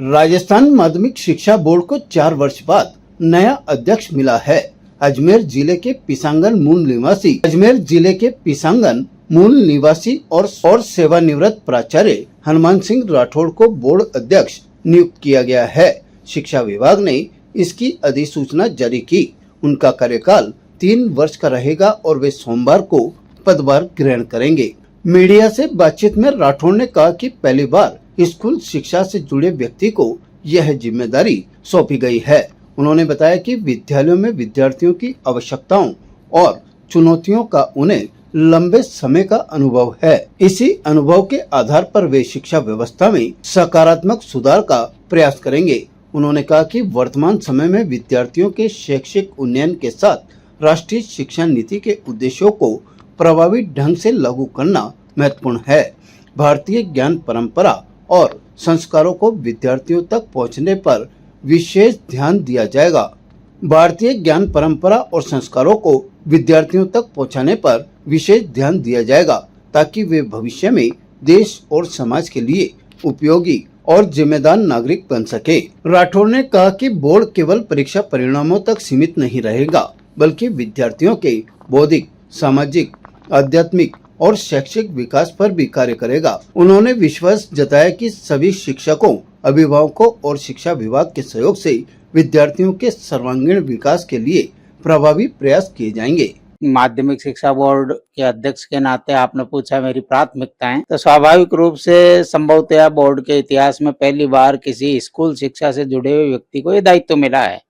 राजस्थान माध्यमिक शिक्षा बोर्ड को 4 वर्ष बाद नया अध्यक्ष मिला है। अजमेर जिले के पिसांगन मूल निवासी और सेवानिवृत्त प्राचार्य हनुमान सिंह राठौड़ को बोर्ड अध्यक्ष नियुक्त किया गया है। शिक्षा विभाग ने इसकी अधिसूचना जारी की। उनका कार्यकाल 3 वर्ष का रहेगा और वे सोमवार को पदभार ग्रहण करेंगे। मीडिया से बातचीत में राठौड़ ने कहा कि पहली बार स्कूल शिक्षा से जुड़े व्यक्ति को यह जिम्मेदारी सौंपी गई है। उन्होंने बताया कि विद्यालयों में विद्यार्थियों की आवश्यकताओं और चुनौतियों का उन्हें लंबे समय का अनुभव है। इसी अनुभव के आधार पर वे शिक्षा व्यवस्था में सकारात्मक सुधार का प्रयास करेंगे। उन्होंने कहा कि वर्तमान समय में विद्यार्थियों के शैक्षिक उन्नयन के साथ राष्ट्रीय शिक्षा नीति के उद्देश्यों को प्रभावी ढंग से लागू करना महत्वपूर्ण है। भारतीय ज्ञान परंपरा और संस्कारों को विद्यार्थियों तक पहुंचने पर विशेष ध्यान दिया जाएगा। भारतीय ज्ञान परंपरा और संस्कारों को विद्यार्थियों तक पहुंचाने पर विशेष ध्यान दिया जाएगा ताकि वे भविष्य में देश और समाज के लिए उपयोगी और जिम्मेदार नागरिक बन सके। राठौड़ ने कहा कि बोर्ड केवल परीक्षा परिणामों तक सीमित नहीं रहेगा, बल्कि विद्यार्थियों के बौद्धिक, सामाजिक, आध्यात्मिक और शैक्षिक विकास पर भी कार्य करेगा। उन्होंने विश्वास जताया कि सभी शिक्षकों, अभिभावकों और शिक्षा विभाग के सहयोग से विद्यार्थियों के सर्वांगीण विकास के लिए प्रभावी प्रयास किए जाएंगे। माध्यमिक शिक्षा बोर्ड के अध्यक्ष के नाते आपने पूछा मेरी प्राथमिकताएं, तो स्वाभाविक रूप से संभवतः बोर्ड के इतिहास में पहली बार किसी स्कूल शिक्षा से जुड़े हुए व्यक्ति को यह दायित्व मिला है।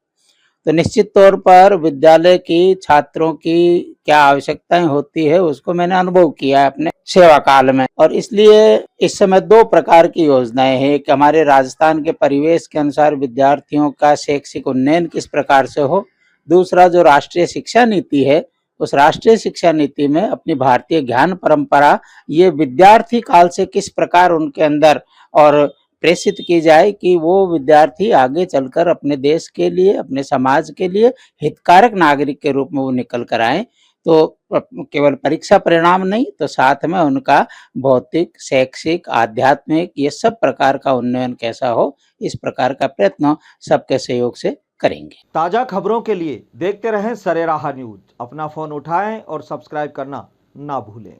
तो निश्चित तौर पर विद्यालय की छात्रों की क्या आवश्यकताएं होती है उसको मैंने अनुभव किया है अपने सेवा काल में, और इसलिए इस समय 2 प्रकार की योजनाएं हैं। एक हमारे राजस्थान के परिवेश के अनुसार विद्यार्थियों का शैक्षिक उन्नयन किस प्रकार से हो, दूसरा जो राष्ट्रीय शिक्षा नीति है उस राष्ट्रीय शिक्षा नीति में अपनी भारतीय ज्ञान परंपरा ये विद्यार्थी काल से किस प्रकार उनके अंदर और प्रेषित की जाए कि वो विद्यार्थी आगे चलकर अपने देश के लिए, अपने समाज के लिए हितकारक नागरिक के रूप में वो निकल कर आए। तो केवल परीक्षा परिणाम नहीं, तो साथ में उनका भौतिक, शैक्षिक, आध्यात्मिक ये सब प्रकार का उन्नयन कैसा हो, इस प्रकार का प्रयत्न सबके सहयोग से करेंगे। ताजा खबरों के लिए देखते रहें सरेराह न्यूज। अपना फोन उठाएं और सब्सक्राइब करना ना भूलें।